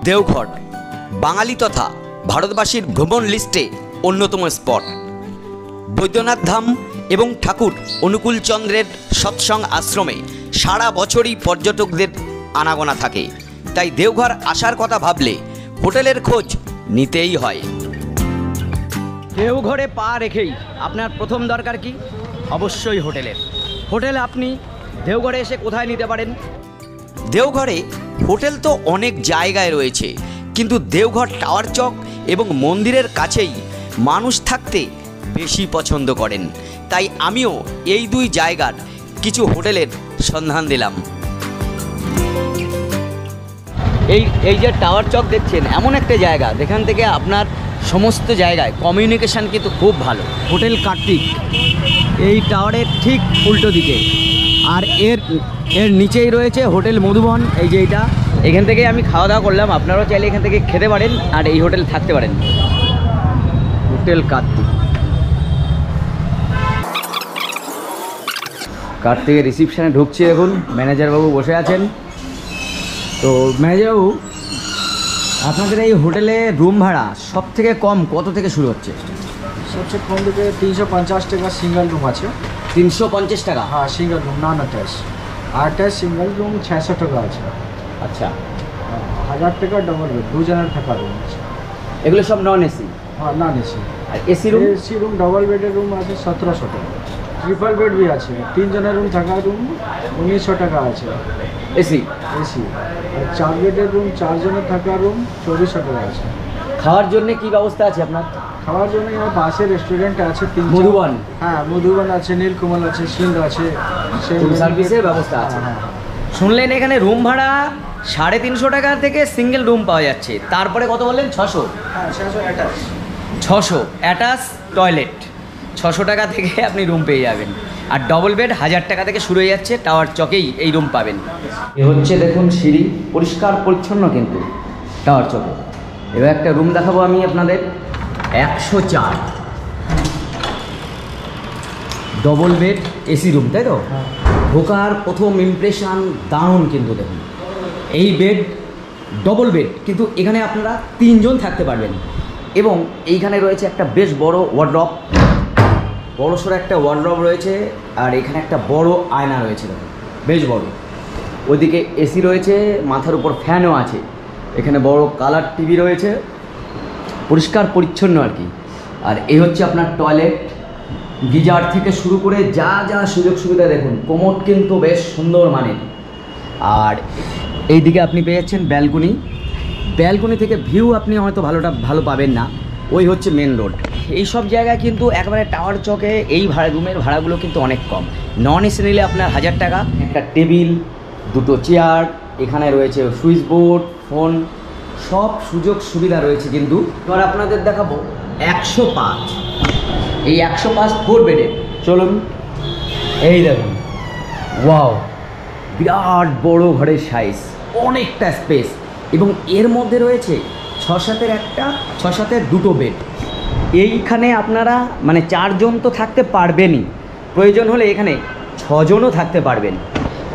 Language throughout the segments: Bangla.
দেওঘর বাঙালি তথা ভারতবাসীর ভ্রমণ লিস্টে অন্যতম স্পট। বৈদ্যনাথ ধাম এবং ঠাকুর অনুকূল চন্দ্রের সৎসঙ্গ আশ্রমে সারা বছরই পর্যটকদের আনাগোনা থাকে, তাই দেওঘর আসার কথা ভাবলে হোটেলের খোঁজ নিতেই হয়। দেওঘরে পা রেখেই আপনার প্রথম দরকার কি? অবশ্যই হোটেল আপনি দেওঘরে এসে কোথায় নিতে পারেন? দেওঘরে হোটেল তো অনেক জায়গায় রয়েছে, কিন্তু দেওঘর টাওয়ার চক এবং মন্দিরের কাছেই মানুষ থাকতে বেশি পছন্দ করেন, তাই আমিও এই দুই জায়গার কিছু হোটেলের সন্ধান দিলাম। এই যে টাওয়ার চক দেখছেন, এমন একটা জায়গা যেখান থেকে আপনার সমস্ত জায়গায় কমিউনিকেশান কিন্তু খুব ভালো। হোটেল কার্তিক এই টাওয়ারের ঠিক উল্টো দিকে, আর এর নিচেই রয়েছে হোটেল মধুবন। এই যে এখান থেকে আমি খাওয়া দাওয়া করলাম, আপনারাও চাইলে এখান থেকে খেতে পারেন আর এই হোটেল থাকতে পারেন। হোটেল কার্তিকের রিসিপশানে ঢুকছি। দেখুন ম্যানেজারবাবু বসে আছেন। তো ম্যানেজারবাবু, আপনাদের এই হোটেলে রুম ভাড়া সব থেকে কম কত থেকে শুরু হচ্ছে? সবচেয়ে কম দিকে 350 টাকা সিঙ্গেল রুম আছে। 350 টাকা? হ্যাঁ, সিঙ্গেল রুম, নন অ্যাটাচ। অ্যাটাচ সিঙ্গেল রুম 600 টাকা আছে। আচ্ছা, 1000 টাকা ডবল বেড, দুজনের থাকা রুম আছে। এগুলো সব নন এসি? হ্যাঁ, নন এসি। আর AC room? AC room double বেডের রুম আছে 1700 টাকা। ট্রিপল বেড भी আছে, 3 জনের রুম থাকা রুম 1900 টাকা আছে এসি। আর 4 বেডের রুম 4 জনের থাকা রুম 2400 টাকা আছে। খাওয়ার জন্য কি ব্যবস্থা আছে আপনার? খাওয়ার জন্য এখানে পাশে রেস্টুরেন্ট আছে 3। মধুবন? হ্যাঁ, মধুবন আছে, নীলকমল আছে, সিন্ধ আছে, রুম সার্ভিসের ব্যবস্থা আছে। হ্যাঁ। শুনলেন এখানে রুম ভাড়া 350 টাকা থেকে সিঙ্গেল রুম পাওয়া যাচ্ছে। তারপরে কত বললেন? 600? হ্যাঁ, 600 অ্যাটাচ। 600 অ্যাটাচ টয়লেট, 600 টাকা থেকে আপনি রুম পেয়ে যাবেন। আর ডবল বেড 1000 টাকা থেকে শুরু হয়ে যাচ্ছে। টাওয়ার চকেই এই রুম পাবেন। এ হচ্ছে দেখুন সিঁড়ি, পরিষ্কার পরিচ্ছন্ন কিন্তু টাওয়ার চকে। এবার একটা রুম দেখাবো আমি আপনাদের, 104 ডবল বেড এসি রুম, তাই তো? ঢোকার প্রথম ইমপ্রেশন দারুণ কিন্তু। দেখুন এই বেড ডবল বেড, কিন্তু এখানে আপনারা 3 জন থাকতে পারবেন। এবং এইখানে রয়েছে একটা বেশ বড় ওয়ার্ড্রপ, বড়সড় একটা ওয়ার্ড্রপ রয়েছে। আর এখানে একটা বড় আয়না রয়েছে, দেখুন বেশ বড়। ওইদিকে এসি রয়েছে, মাথার উপর ফ্যানও আছে। এখানে বড় কালার টিভি রয়েছে, পরিষ্কার পরিচ্ছন্ন আর কি। আর এই হচ্ছে আপনার টয়লেট, গিজার থেকে শুরু করে যা যা সুযোগ সুবিধা দেখুন। কোমোড কিন্তু বেশ সুন্দর মানের। আর এইদিকে আপনি পেয়ে যাচ্ছেন ব্যালকনি। ব্যালকনি থেকে ভিউ আপনি হয়তো ভালো পাবেন না, ওই হচ্ছে মেন রোড। এই সব জায়গায় কিন্তু একেবারে টাওয়ার চকে এই রুমের ভাড়াগুলো কিন্তু অনেক কম। নন এসি নিলে আপনার 1000 টাকা, একটা টেবিল, 2টো চেয়ার, এখানে রয়েছে সুইচ বোর্ড, ফোন, সব সুযোগ সুবিধা রয়েছে। কিন্তু এবার আপনাদের দেখাবো 105। এই 105 4 বেডে। চলুন, এই দেখুন, ওয়াও, বিরাট বড় ঘরের সাইজ, অনেকটা স্পেস। এবং এর মধ্যে রয়েছে 6-7-এর 2টো বেড। এইখানে আপনারা মানে 4 জন তো থাকতে পারবেনই, প্রয়োজন হলে এখানে 6 জনও থাকতে পারবেন।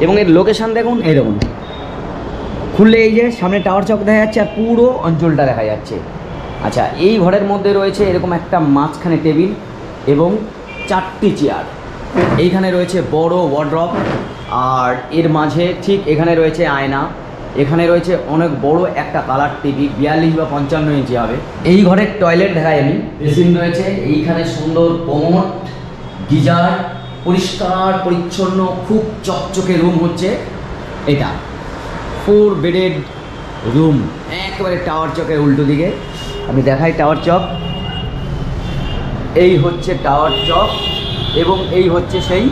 এবং এর লোকেশান দেখুন, এই দেখুন, খুললে এই যে সামনে টাওয়ার চক দেখা যাচ্ছে আর পুরো অঞ্চলটা দেখা যাচ্ছে। আচ্ছা, এই ঘরের মধ্যে রয়েছে এরকম একটা মাঝখানে টেবিল এবং 4টি চেয়ার। এইখানে রয়েছে বড় ওয়ার্ড্রপ, আর এর মাঝে ঠিক এখানে রয়েছে আয়না। এখানে রয়েছে অনেক বড় একটা কালার টিভি, 42 বা 55 ইঞ্চি হবে। এই ঘরের টয়লেট দেখাই আমি, বেসিন রয়েছে, এইখানে সুন্দর কোমোড, গিজার, পরিষ্কার পরিচ্ছন্ন, খুব চকচকে রুম হচ্ছে এটা। 4 বেডেড রুম, একেবারে টাওয়ার চকের উল্টো দিকে। আমি দেখাই টাওয়ার চক। এই হচ্ছে টাওয়ার চক এবং এই হচ্ছে সেই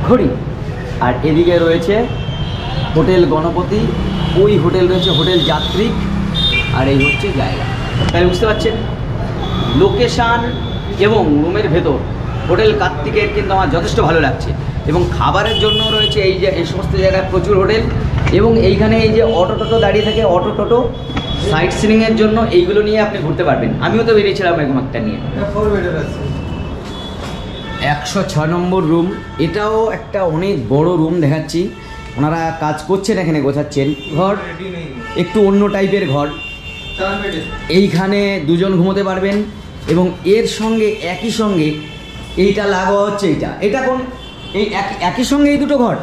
ঘড়ি। আর এদিকে রয়েছে হোটেল গণপতি, ওই হোটেল রয়েছে হোটেল যাত্রিক, আর এই হচ্ছে জায়গা। তাহলে বুঝতে পারছেন লোকেশান এবং রুমের ভেতর হোটেল কার্তিকের কিন্তু আমার যথেষ্ট ভালো লাগছে। এবং খাবারের জন্য রয়েছে এই যে এই সমস্ত জায়গায় প্রচুর হোটেল। এবং এইখানে এই যে অটো টোটো দাঁড়িয়ে থাকে, অটো টোটো সাইট সিনিংয়ের জন্য এইগুলো নিয়ে আপনি ঘুরতে পারবেন। আমিও তো বেরিয়েছিলাম এরকম একটা নিয়ে। 106 নম্বর রুম, এটাও একটা অনেক বড় রুম দেখাচ্ছি। ওনারা কাজ করছেন, এখানে গোছাচ্ছেন। ঘর একটু অন্য টাইপের ঘর, এইখানে দুজন ঘুমোতে পারবেন এবং এর সঙ্গে একই সঙ্গে এইটা লাগোয়া হচ্ছে এটা কোন এই একই সঙ্গে এই দুটো ঘর?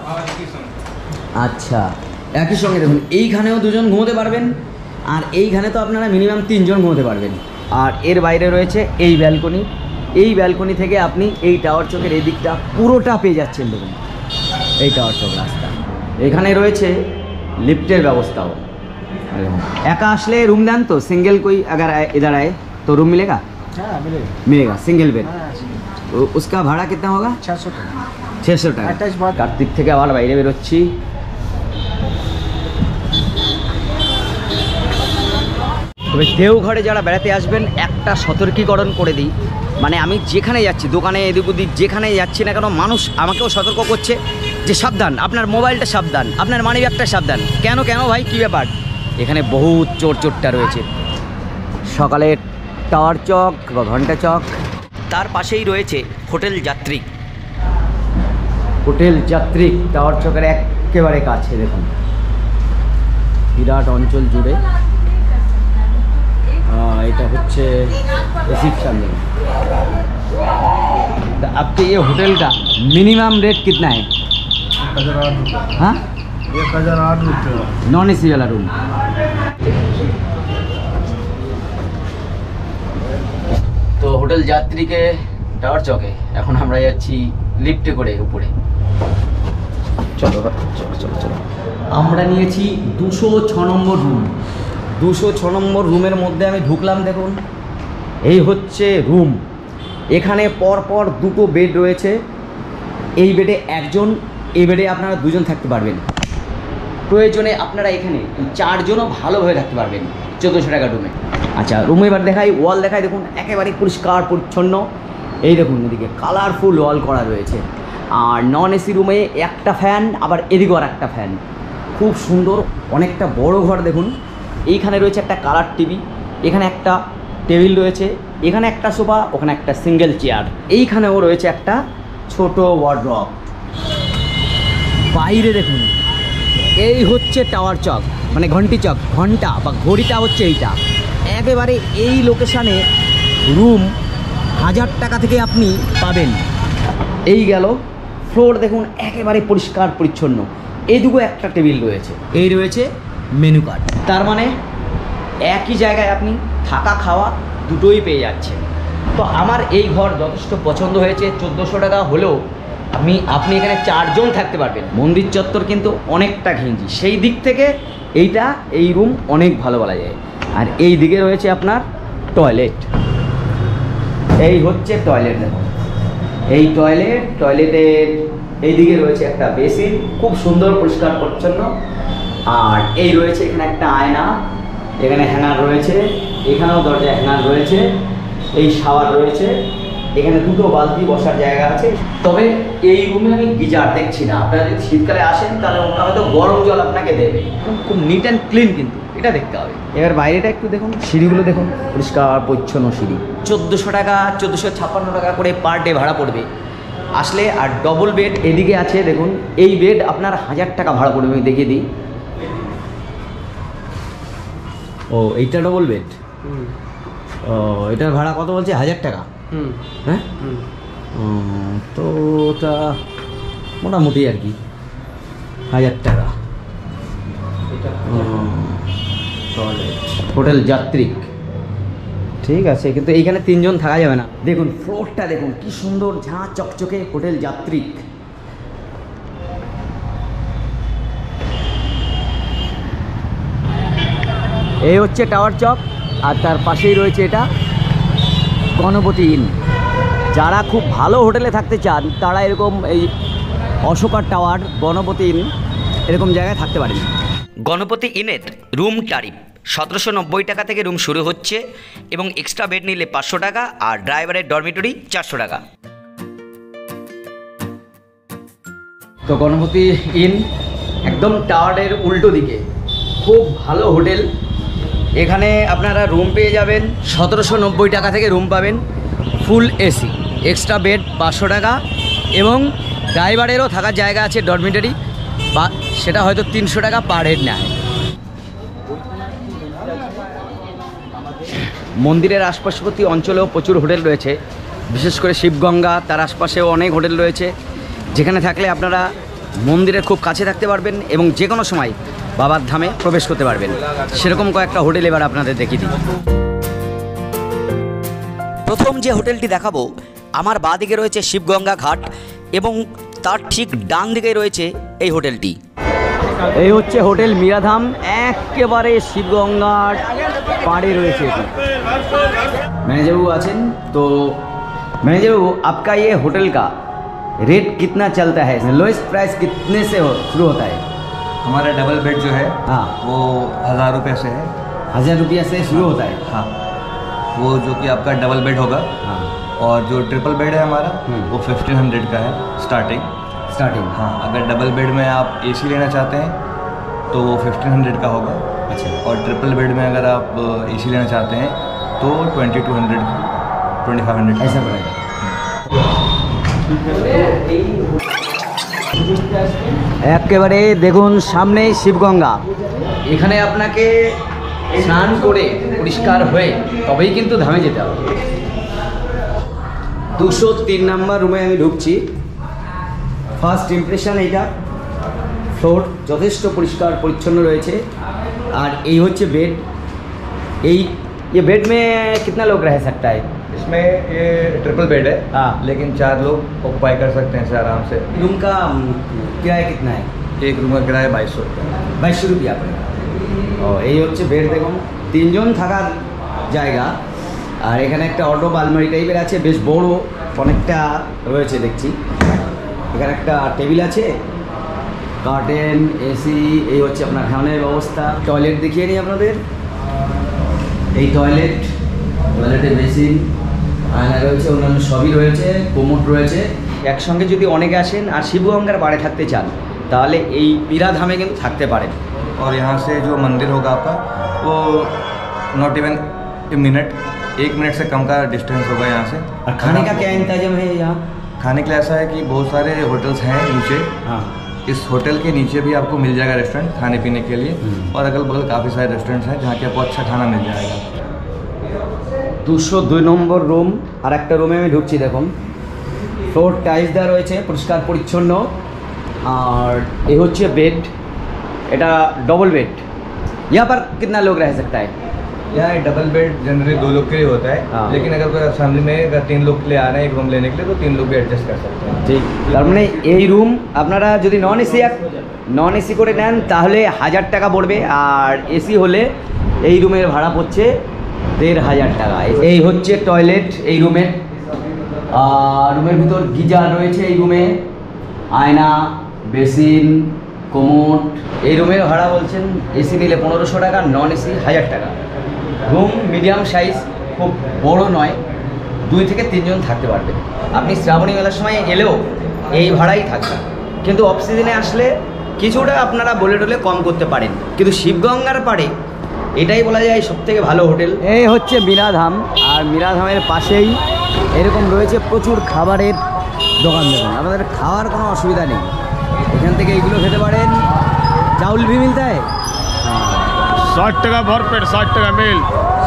আচ্ছা, একই সঙ্গে দেখুন এইখানেও দুজন ঘুমোতে পারবেন আর এইখানে তো আপনারা মিনিমাম 3 জন ঘুমোতে পারবেন। আর এর বাইরে রয়েছে এই ব্যালকনি, এই ব্যালকনি থেকে আপনি এই টাওয়ার চকের এই দিকটা পুরোটা পেয়ে যাচ্ছেন। দেখুন এই টাওয়ার চক রাস্তা, এখানে রয়েছে লিফটের ব্যবস্থাও। একা আসলে रूम दें तो सिंगल कोई अगर इधर आए तो रूम मिलेगा? हाँ मिलेगा। मिलेगा सिंगल बेड। हाँ, तो उसका भाड़ा कितना होगा? 600 টাকা। 600 টাকা। কার্তিক থেকে আবার বাইরে বেরোচ্ছি। তবে দেওঘরে যারা বেড়াতে আসবেন একটা সতর্কীকরণ করে দিই, মানে আমি যেখানে যাচ্ছি দোকানে এদিক ওদিক যেখানে যাচ্ছি না কেন মানুষ আমাকেও সতর্ক করছে যে সাবধান, আপনার মোবাইলটা সাবধান, আপনার মানি ব্যাগটা সাবধান। কেন ভাই কী ব্যাপার? এখানে বহুত চোরটা রয়েছে। সকালে টাওয়ার চক বা ঘন্টা চক, তার পাশেই রয়েছে হোটেল যাত্রিক। হোটেল যাত্রিক টাওয়ার চকের একেবারে কাছে। দেখুন বিরাট অঞ্চল জুড়ে। এটা হচ্ছে रिसेप्शन। तो आपके ये होटल का मिनिमम रेट कितना है? 1008 रुपये। हाँ 1008 रुपये नॉन एसी वाला रूम। তো হোটেল যাত্রীকে টাওয়ার চকে এখন আমরা যাচ্ছি লিফটে করে উপরে। চলো চলো আমরা নিয়েছি 206 নম্বর রুম। 206 নম্বর রুমের মধ্যে আমি ঢুকলাম। দেখুন এই হচ্ছে রুম। এখানে পরপর দুটো বেড রয়েছে। এই বেডে একজন, এই বেডে আপনারা দুজন থাকতে পারবেন। প্রয়োজনে আপনারা এখানে 4 জনও ভালোভাবে থাকতে পারবেন 1400 টাকা রুমে। আচ্ছা রুমে এবার দেখাই, ওয়াল দেখাই। দেখুন একেবারে পরিষ্কার পরিচ্ছন্ন। এই দেখুন এদিকে কালারফুল ওয়াল করা রয়েছে। আর নন এসি রুমে একটা ফ্যান, আবার এদিকেও আর একটা ফ্যান। খুব সুন্দর, অনেকটা বড় ঘর। দেখুন এইখানে রয়েছে একটা কালার টিভি, এখানে একটা টেবিল রয়েছে, এখানে একটা সোফা, ওখানে একটা সিঙ্গেল চেয়ার, এইখানেও রয়েছে একটা ছোট ওয়ার্ড্রপ। বাইরে দেখুন এই হচ্ছে টাওয়ার চক, মানে ঘন্টি চক। ঘন্টা বা ঘড়িটা হচ্ছে এইটা। একেবারে এই লোকেশানে রুম 1000 টাকা থেকে আপনি পাবেন। এই গেল ফ্লোর। দেখুন একেবারে পরিষ্কার পরিচ্ছন্ন। এইদিকেও একটা টেবিল রয়েছে, এই রয়েছে মেনু কার্ড। তার মানে একই জায়গায় আপনি থাকা খাওয়া দুটোই পেয়ে যাচ্ছেন। তো আমার এই ঘর যথেষ্ট পছন্দ হয়েছে। 1400 টাকা হলেও আপনি এখানে 4 জন থাকতে পারবেন। মন্দির চত্বর কিন্তু অনেকটা ঘিঞ্জি, সেই দিক থেকে এই রুম অনেক ভালো বলা যায়। আর এই দিকে রয়েছে আপনার টয়লেট। এই হচ্ছে টয়লেট। দেখুন এই টয়লেটের এই দিকে রয়েছে একটা বেসিন, খুব সুন্দর পরিষ্কার পরিচ্ছন্ন। আর এই রয়েছে এখানে একটা আয়না, এখানে হ্যাঙ্গার রয়েছে, এখানেও দরজায় হ্যাঙ্গার রয়েছে, এই শাওয়ার রয়েছে, এখানে দুটো বালতি বসার জায়গা আছে। তবে এই রুমে আমি গিজার দেখছি না। আপনারা যদি শীতকালে আসেন তাহলে ওটা হয়তো গরম জল আপনাকে দেবে। খুব নিট অ্যান্ড ক্লিন, কিন্তু এটা দেখতে হবে। এবার বাইরেটা একটু দেখুন, সিঁড়িগুলো দেখুন পরিষ্কার পরিচ্ছন্ন সিঁড়ি। 1400 টাকা 1456 টাকা করে পার ডে ভাড়া পড়বে আসলে। আর ডবল বেড এদিকে আছে। দেখুন এই বেড আপনার 1000 টাকা ভাড়া পড়বে। আমি দেখিয়ে দিই। ও এইটা ডবল বেড। ও এটার ভাড়া কত বলছে? 1000 টাকা। হ্যাঁ তো ওটা মোটামুটি আর কি 1000 টাকা। হোটেল যাত্রিক ঠিক আছে, কিন্তু এইখানে 3 জন থাকা যাবে না। দেখুন ফ্লোরটা দেখুন কি সুন্দর, ঝাঁ চকচকে হোটেল যাত্রিক। এই হচ্ছে টাওয়ার চক, আর তার পাশেই রয়েছে এটা গণপতি ইন। যারা খুব ভালো হোটেলে থাকতে চান তারা এরকম এই অশোকা টাওয়ার, গণপতি ইন এরকম জায়গায় থাকতে পারেন। গণপতি ইনের রুম ট্যারিফ 1790 টাকা থেকে রুম শুরু হচ্ছে এবং এক্সট্রা বেড নিলে 500 টাকা আর ড্রাইভারের ডরমিটরি 400 টাকা। তো গণপতি ইন একদম টাওয়ারের উল্টো দিকে, খুব ভালো হোটেল। এখানে আপনারা রুম পেয়ে যাবেন 1790 টাকা থেকে রুম পাবেন, ফুল এসি, এক্সট্রা বেড 500 টাকা এবং ড্রাইভারেরও থাকার জায়গা আছে ডরমিটরি, বা সেটা হয়তো 300 টাকা পার হেড নেয়। মন্দিরের আশপাশবর্তী অঞ্চলেও প্রচুর হোটেল রয়েছে, বিশেষ করে শিবগঙ্গা তার আশপাশেও অনেক হোটেল রয়েছে, যেখানে থাকলে আপনারা মন্দিরের খুব কাছে থাকতে পারবেন এবং যে কোনো সময় বাবার ধামে প্রবেশ করতে পারবেন। সেরকম কয়েকটা হোটেল এবার আপনাদের দেখিয়ে দিই। প্রথম যে হোটেলটি দেখাবো, আমার বাঁ দিকে রয়েছে শিবগঙ্গা ঘাট এবং তার ঠিক ডান দিকে রয়েছে এই হোটেলটি। এই হচ্ছে হোটেল মীরাধাম, একেবারে শিবগঙ্গার পাড়ে রয়েছে এটি। मैनेजर बाबू आছেন तो मैनेजर बाबू आपका ये होटल का रेट कितना चलता है, लोएस्ट प्राइस कितने से शुरू होता है? हमारा डबल बेड जो है हाँ वो 1000 रुपये से है। 1000 रुपया से शुरू होता है? हाँ, वो जो कि आपका डबल बेड होगा। हाँ, और जो ट्रिपल बेड है हमारा वो 1500 का है स्टार्टिंग। हाँ, अगर डबल बेड में आप एसी लेना चाहते हैं तो वो 1500 का होगा। अच्छा। और ट्रिपल बेड में अगर आप एसी लेना चाहते हैं तो 2200 2500 ऐसा पड़ेगा। একেবারে দেখুন সামনেই শিবগঙ্গা, এখানে আপনাকে স্নান করে পরিষ্কার হয়ে তবেই কিন্তু ধামে যেতে হবে। 203 নম্বর রুমে আমি ঢুকছি। ফার্স্ট ইমপ্রেশন এইটা, ফ্লোর যথেষ্ট পরিষ্কার পরিচ্ছন্ন রয়েছে। আর এই হচ্ছে বেড। ये बेड में कितना लोग रह सकता है? इसमें ये ट्रिपल बेड है। हाँ। लेकिन 4 लोग ऑक्यूपाई कर सकते हैं इसे आराम से। रूम का किराया कितना है? एक रूम का किराया 2200 रुपये। 2200 রুপিয়া করে। ও এই হচ্ছে বেড, দেখুন 3 জন থাকার জায়গা। আর এখানে একটা অটো আলমারি টাইপের আছে, বেশ বড় অনেকটা রয়েছে দেখছি। এখানে একটা টেবিল আছে, কার্টেন, এসি, এই হচ্ছে আপনার খাওয়ানোর ব্যবস্থা। টয়লেট দেখিয়ে নিই আপনাদের। এই টয়লেটে বেসিন, আয়না রয়েছে, অন্যান্য সবই রয়েছে, কোমোড রয়েছে। একসঙ্গে যদি অনেকে আসেন আর শিবগঙ্গার পাড়ে থাকতে চান তাহলে এই মীরাধামে কিন্তু থাকতে পারেন। और यहाँ से जो मंदिर होगा आपका वो नॉट इवन एक मिनट से कम का डिस्टेंस होगा यहाँ से। और खाने का क्या इंतजाम है यहाँ? खाने के लिए ऐसा है कि बहुत सारे होटल्स हैं नीचे। हाँ, इस होटल के नीचे भी आपको मिल जाएगा रेस्टोरेंट खाने पीने के लिए। और अगल बगल काफ़ी सारे रेस्टोरेंट्स हैं जहाँ कि आपको अच्छा खाना मिल जाएगा। 202 নম্বর রুম। আর একটা রুমে আমি ঢুকছি, দেখুন ফ্লোর টাইলস দেওয়া রয়েছে, পরিষ্কার পরিচ্ছন্ন। আর এ হচ্ছে বেড, এটা ডবল বেড। यहाँ पर कितना लोग रह सकता है? यहाँ डबल बेड जनरली 2 लोग के लिए होता है। हाँ। लेकिन अगर कोई फैमिली में अगर 3 लोग के लिए आ रहे हैं एक रूम लेने के लिए तो 3 लोग भी एडजस्ट कर सकते हैं। ঠিক, তার মানে এই রুম আপনারা যদি নন এসি করে নেন তাহলে 1000 টাকা পড়বে, আর এসি হলে এই রুমের ভাড়া পড়ছে 1500 টাকা। এই হচ্ছে টয়লেট এই রুমের। আর রুমের ভিতর গিজার রয়েছে এই রুমে, আয়না, বেসিন, কোমোড। এই রুমের ভাড়া বলছেন এসি নিলে 1500 টাকা, নন এসি 1000 টাকা। রুম মিডিয়াম সাইজ, খুব বড় নয়, 2 থেকে 3 জন থাকতে পারবেন। আপনি শ্রাবণী মেলার সময় এলেও এই ভাড়াই থাকবে, কিন্তু অফ সিজনে আসলে কিছুটা আপনারা বলে টলে কম করতে পারেন। কিন্তু শিবগঙ্গার পাড়ে এটাই বলা যায় সবথেকে ভালো হোটেল। এই হচ্ছে মীরাধাম, আর মীরাধামের পাশেই এরকম রয়েছে প্রচুর খাবারের দোকান। দেখুন আপনাদের খাওয়ার কোনো অসুবিধা নেই, এখান থেকে এইগুলো খেতে পারেন। চাউল ভি মিলতা है? 60 টাকা ভরপেট, 60 টাকা মিল।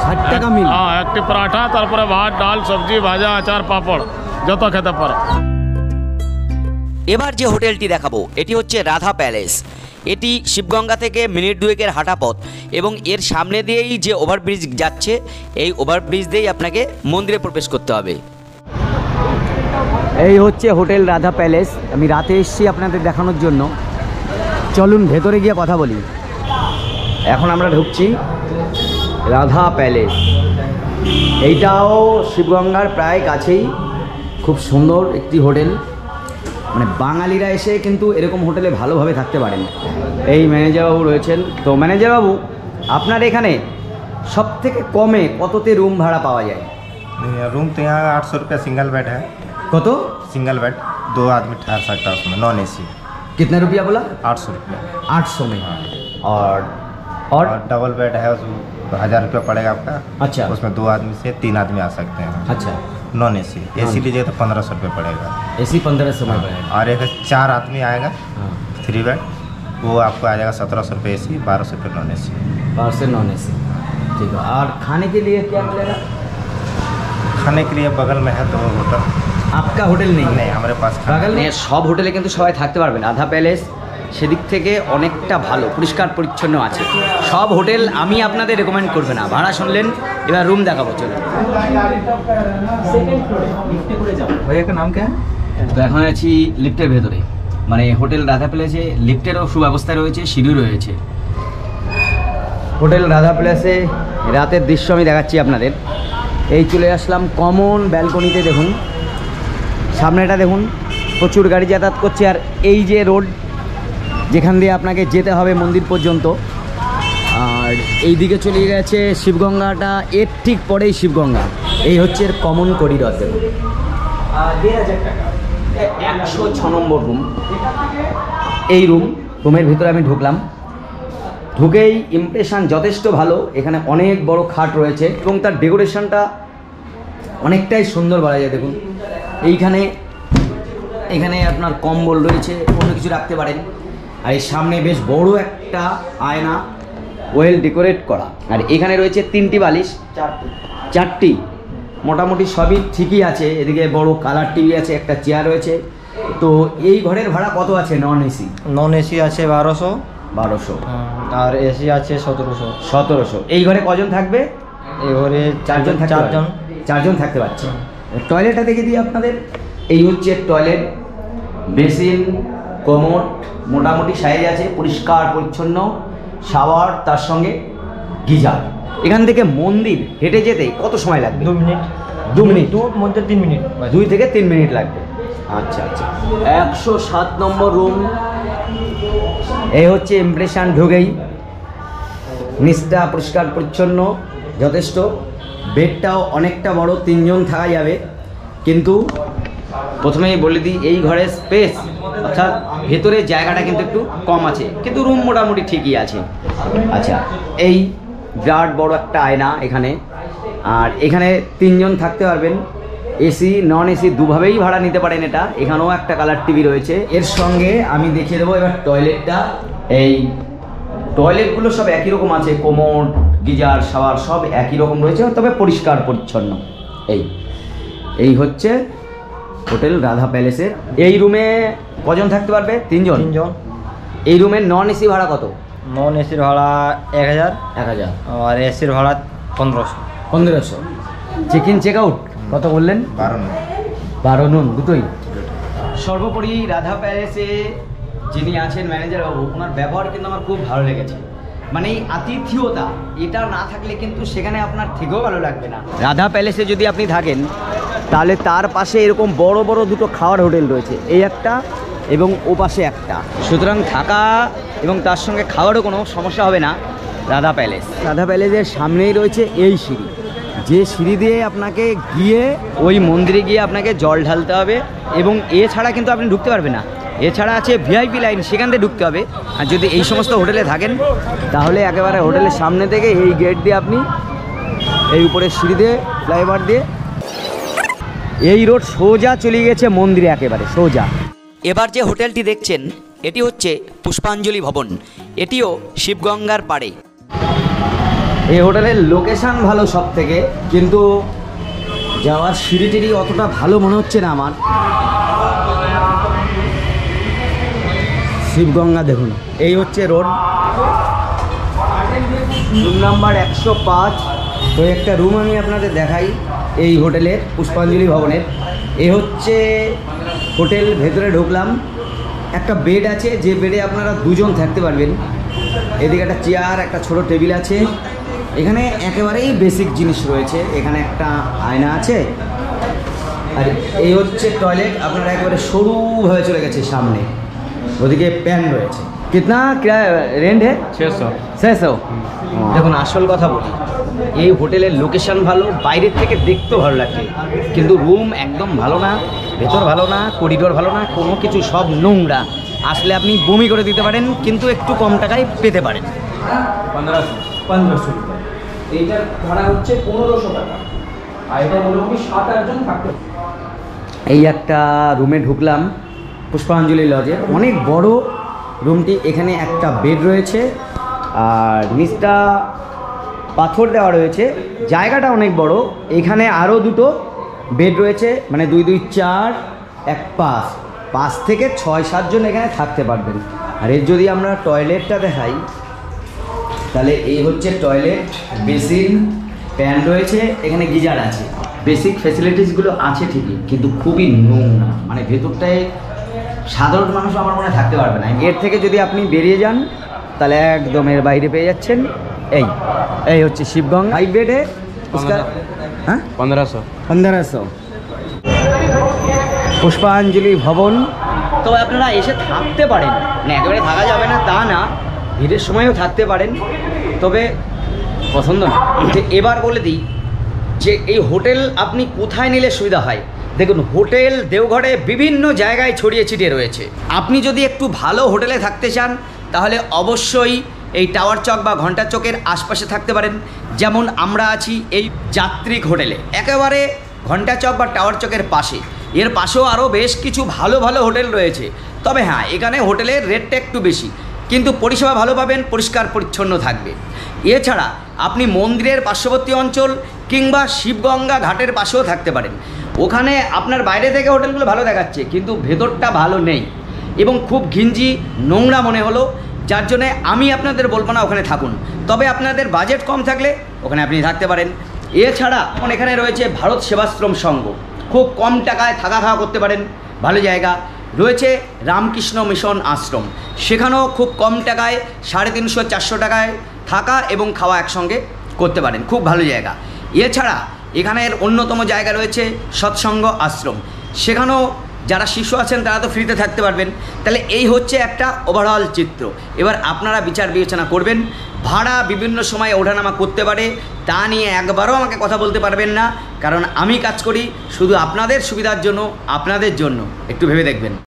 60 টাকা মিল? হ্যাঁ, একটি পরাঠা, তারপরে ভাত, ডাল, সবজি, ভাজা, আচার, পাঁপড়, যত খেতে পারো। এবার যে হোটেলটি দেখাবো এটি হচ্ছে রাধা প্যালেস। এটি শিবগঙ্গা থেকে মিনিট 2-এর হাঁটা পথ এবং এর সামনে দিয়েই যে ওভারব্রিজ যাচ্ছে, এই ওভারব্রিজ দিয়েই আপনাকে মন্দিরে প্রবেশ করতে হবে। এই হচ্ছে হোটেল রাধা প্যালেস। আমি রাতে এসেছি আপনাদের দেখানোর জন্য। চলুন ভেতরে গিয়ে কথা বলি। এখন আমরা ঢুকছি রাধা প্যালেস। এইটাও শিবগঙ্গার প্রায় কাছেই, খুব সুন্দর একটি হোটেল। মানে বাঙালিরা এসে কিন্তু এরকম হোটেলে ভালোভাবে থাকতে পারেন। এই ম্যানেজারবাবু রয়েছেন। তো ম্যানেজারবাবু, আপনার এখানে সবথেকে কমে কততে रूम भाड़ा पावा जाए? रूम तो यहाँ 800 रुपया सिंगल बेड है। कत? सिंगल बेड 2 आदमी ठहर सकता है उसमें, नॉन एसी। कितना रुपया बोला? 800 रुपया। 800 में। और डबल बेड है उसमें 1000 रुपया पड़ेगा आपका। अच्छा। उसमें 2 आदमी से 3 आदमी आ सकते हैं। अच्छा। नॉन एसी एसी लीजिए तो 1500 रुपये पड़ेगा। एसी 1500 में पड़ेगा। और एक 4 आदमी आएगा 3 बेड, वो आपको आ जाएगा 1700 रुपये एसी, 1200 रुपये नॉन एसी। 1200 non AC. ठीक है। और खाने के लिए क्या मिलेगा? खाने के लिए बगल में है 2 होटल। आपका होটেल নেই? नहीं, हमारे पास खाना বাগাল নিয়ে সব হোটেলে কিন্তু সবাই থাকতে পারবেন। রাধা প্যালেস সেদিক থেকে অনেকটা ভালো, পরিষ্কার পরিচ্ছন্ন আছে। সব হোটেল আমি আপনাদের রেকমেন্ড করবে না। ভাড়া শুনলেন, এবার রুম দেখাবো, চলো। भैया का नाम क्या है? তো এখন আছি লিফটের ভেতরে, মানে হোটেল রাধা প্যালেসে লিফটেরও সুব্যবস্থা রয়েছে, সিঁড়ি রয়েছে। হোটেল রাধা প্যালেসে রাতের দৃশ্য আমি দেখাচ্ছি আপনাদের। এই চলে আসলাম কমন ব্যালকনিতে, দেখুন সামনেটা দেখুন, প্রচুর গাড়ি যাতায়াত করছে। আর এই যে রোড যেখান দিয়ে আপনাকে যেতে হবে মন্দির পর্যন্ত, আর এই দিকে চলে গেছে শিবগঙ্গাটা, এর ঠিক পরেই শিবগঙ্গা। এই হচ্ছে এর কমন করিডর। দেখুন 106 নম্বর রুম। এই রুমের ভিতরে আমি ঢুকলাম, ঢুকেই ইমপ্রেশন যথেষ্ট ভালো। এখানে অনেক বড় খাট রয়েছে এবং তার ডেকোরেশনটা অনেকটাই সুন্দর বলা যায়। দেখুন এখানে আপনার কম্বল রয়েছে, অন্য কিছু রাখতে পারেন। আর এই সামনে বেশ বড় একটা আয়না, ওয়েল ডেকোরেট করা। আর এখানে রয়েছে 3টি বালিশ, 4টি মোটামুটি সবই ঠিকই আছে। এদিকে বড় কালার টিভি আছে, একটা চেয়ার রয়েছে। তো এই ঘরের ভাড়া কত আছে? Non AC? নন এসি আছে 1200, 1200। আর এসি আছে 1700। 1700। এই ঘরে কজন থাকবে? এই ঘরে 4জন থাকতে পারছে। টয়লেটটা দেখে দিই আপনাদের। এই হচ্ছে টয়লেট, বেসিন, কোমোড মোটামুটি সাইজ আছে, পরিষ্কার পরিচ্ছন্ন, শাওয়ার, তার সঙ্গে গিজার। এখান থেকে মন্দির হেঁটে যেতে কত সময় লাগবে? 2 মিনিট। 2 মিনিট? 3 মিনিট। 2 থেকে 3 মিনিট লাগবে। আচ্ছা আচ্ছা। 107 নম্বর রুম। এই হচ্ছে ইমপ্রেশন ঢুকেই, নিচটা পরিষ্কার পরিচ্ছন্ন যথেষ্ট। বেডটাও অনেকটা বড়, 3 জন থাকা যাবে। কিন্তু প্রথমেই বলে দিই, এই ঘরের স্পেস অর্থাৎ ভেতরে জায়গাটা কিন্তু একটু কম আছে, কিন্তু রুম মোটামুটি ঠিকই আছে। আচ্ছা, এই বিরাট বড় একটা আয়না এখানে। আর এখানে 3 জন থাকতে পারবেন। এসি নন এসি দুভাবেই ভাড়া নিতে পারেন এটা। এখানেও একটা কালার টিভি রয়েছে। এর সঙ্গে আমি দেখিয়ে দেবো এবার টয়লেটটা। এই টয়লেটগুলো সব একই রকম আছে, কোমোড, গিজার, শাওয়ার সব একই রকম রয়েছে, তবে পরিষ্কার পরিচ্ছন্ন। এই হচ্ছে হোটেল রাধা প্যালেসের। এই রুমে কজন থাকতে পারবে? 3 জন। এই রুমের নন এসি ভাড়া কত? নন এসির ভাড়া 1000, 1000। আর এসির ভাড়া 1500। 1500। চেক ইন চেক আউট কত বললেন? 12 নুন দুটোই। সর্বোপরি রাধা প্যালেসে যিনি আছেন ম্যানেজার বাবু, ওনার ব্যবহার কিন্তু আমার খুব ভালো লেগেছে। মানে এই আতিথেয়তা, এটা না থাকলে কিন্তু সেখানে আপনার থেকেও ভালো লাগবে না। রাধা প্যালেসে যদি আপনি থাকেন তাহলে তার পাশে এরকম বড় বড় 2টো খাওয়ার হোটেল রয়েছে, এই একটা এবং ও পাশে একটা। সুতরাং থাকা এবং তার সঙ্গে খাওয়ারও কোনো সমস্যা হবে না রাধা প্যালেস। রাধা প্যালেসের সামনেই রয়েছে এই সিঁড়ি, যে সিঁড়ি দিয়ে আপনাকে গিয়ে ওই মন্দিরে গিয়ে আপনাকে জল ঢালতে হবে। এবং এছাড়া কিন্তু আপনি ঢুকতে পারবেন না। এছাড়া আছে ভিআইপি লাইন, সেখান থেকে ঢুকতে হবে। আর যদি এই সমস্ত হোটেলে থাকেন তাহলে একেবারে হোটেলের সামনে থেকে এই গেট দিয়ে আপনি এই উপরের সিঁড়ি দিয়ে, ফ্লাইওভার দিয়ে এই রোড সোজা চলে গেছে মন্দিরে, একেবারে সোজা। এবার যে হোটেলটি দেখছেন এটি হচ্ছে পুষ্পাঞ্জলি ভবন, এটিও শিবগঙ্গার পাড়ে। এই হোটেলের লোকেশান ভালো সব থেকে, কিন্তু যাওয়ার সিঁড়ি অতটা ভালো মনে হচ্ছে না আমার। শিবগঙ্গা দেখুন, এই হচ্ছে রোড, রুম নাম্বার 105। তো একটা রুম আমি আপনাদের দেখাই এই হোটেলের, পুষ্পাঞ্জলি ভবনের। এ হচ্ছে হোটেল। ভেতরে ঢুকলাম, একটা বেড আছে, যে বেডে আপনারা 2 জন থাকতে পারবেন। এদিকে একটা চেয়ার, একটা ছোট টেবিল আছে। এখানে একেবারেই বেসিক জিনিস রয়েছে। এখানে একটা আয়না আছে। আর এই হচ্ছে টয়লেট, আপনারা একেবারে সরুভাবে চলে গেছে সামনে। ওদিকে প্যান রয়েছে। কিতনা রেন্ট হে? 600। দেখুন, আসল কথা বলি, এই হোটেলের লোকেশন ভালো, বাইরের থেকে দেখতেও ভালো লাগছে, কিন্তু রুম একদম ভালো না, ভেতর ভালো না, করিডোর ভালো না, কোনো কিছু সব নোংরা। আসলে আপনি বমি করে দিতে পারেন, কিন্তু একটু কম টাকায় পেতে পারেন। 1500। এইটার ভাড়া হচ্ছে 1500 টাকা। আর এটা মোটামুটি 7-8 জন থাকতে। এই একটা রুমে ঢুকলাম পুষ্পাঞ্জলি লজে, অনেক বড় রুমটি। এখানে একটা বেড রয়েছে, আর নিচটা পাথর দেওয়া রয়েছে, জায়গাটা অনেক বড়। এখানে আরও দুটো বেড রয়েছে, মানে 2 2 4, 1 5 থেকে 6-7 জন এখানে থাকতে পারবেন। আর এর যদি আমরা টয়লেটটা দেখাই, তাহলে এই হচ্ছে টয়লেট, বেসিন, প্যান রয়েছে, এখানে গিজার আছে, বেসিক ফ্যাসিলিটিসগুলো আছে ঠিকই, কিন্তু খুবই নোংরা, মানে ভেতরটায় সাধারণ মানুষ আমার মনে থাকতে পারবে না। এর থেকে যদি আপনি বেরিয়ে যান তাহলে একদম এর বাইরে পেয়ে যাচ্ছেন এই হচ্ছে শিবগঙ্গা। 5 বেডে হ্যাঁ 1500 পুষ্পাঞ্জলি ভবন। তবে আপনারা এসে থাকতে পারেন, মানে একেবারে থাকা যাবে না তা না, ভিড়ের সময়ও থাকতে পারেন, তবে পছন্দ না। এবার বলে দিই যে এই হোটেল আপনি কোথায় নিলে সুবিধা হয়। দেখুন, হোটেল দেওঘরে বিভিন্ন জায়গায় ছড়িয়ে ছিটিয়ে রয়েছে। আপনি যদি একটু ভালো হোটেলে থাকতে চান তাহলে অবশ্যই এই টাওয়ার চক বা ঘণ্টার চকের আশপাশে থাকতে পারেন। যেমন আমরা আছি এই যাত্রিক হোটেলে, একেবারে ঘণ্টা চক বা টাওয়ার চকের পাশে। এর পাশেও আরও বেশ কিছু ভালো ভালো হোটেল রয়েছে, তবে হ্যাঁ এখানে হোটেলের রেটটা একটু বেশি, কিন্তু পরিষেবা ভালো পাবেন, পরিষ্কার পরিচ্ছন্ন থাকবে। এছাড়া আপনি মন্দিরের পার্শ্ববর্তী অঞ্চল কিংবা শিবগঙ্গা ঘাটের পাশেও থাকতে পারেন। ওখানে আপনার বাইরে থেকে হোটেলগুলো ভালো দেখাচ্ছে, কিন্তু ভেতরটা ভালো নেই এবং খুব ঘিঞ্জি নোংরা মনে হলো, যার জন্যে আমি আপনাদের বলবো না ওখানে থাকুন। তবে আপনাদের বাজেট কম থাকলে ওখানে আপনি থাকতে পারেন। এছাড়া এখানে রয়েছে ভারত সেবাশ্রম সংঘ, খুব কম টাকায় থাকা খাওয়া করতে পারেন, ভালো জায়গা। রয়েছে রামকৃষ্ণ মিশন আশ্রম, সেখানেও খুব কম টাকায় 350-400 টাকায় থাকা এবং খাওয়া একসঙ্গে করতে পারেন, খুব ভালো জায়গা। এছাড়া এখানের অন্যতম জায়গা রয়েছে সৎসঙ্গ আশ্রম, সেখানেও যারা শিশু আছেন তারা তো ফ্রিতে থাকতে পারবেন। তাহলে এই হচ্ছে একটা ওভারঅল চিত্র। এবার আপনারা বিচার বিবেচনা করবেন। ভাড়া বিভিন্ন সময় ওঠানামা করতে পারে, তা নিয়ে একবারও আমাকে কথা বলতে পারবেন না, কারণ আমি কাজ করি শুধু আপনাদের সুবিধার জন্য, আপনাদের জন্য। একটু ভেবে দেখবেন।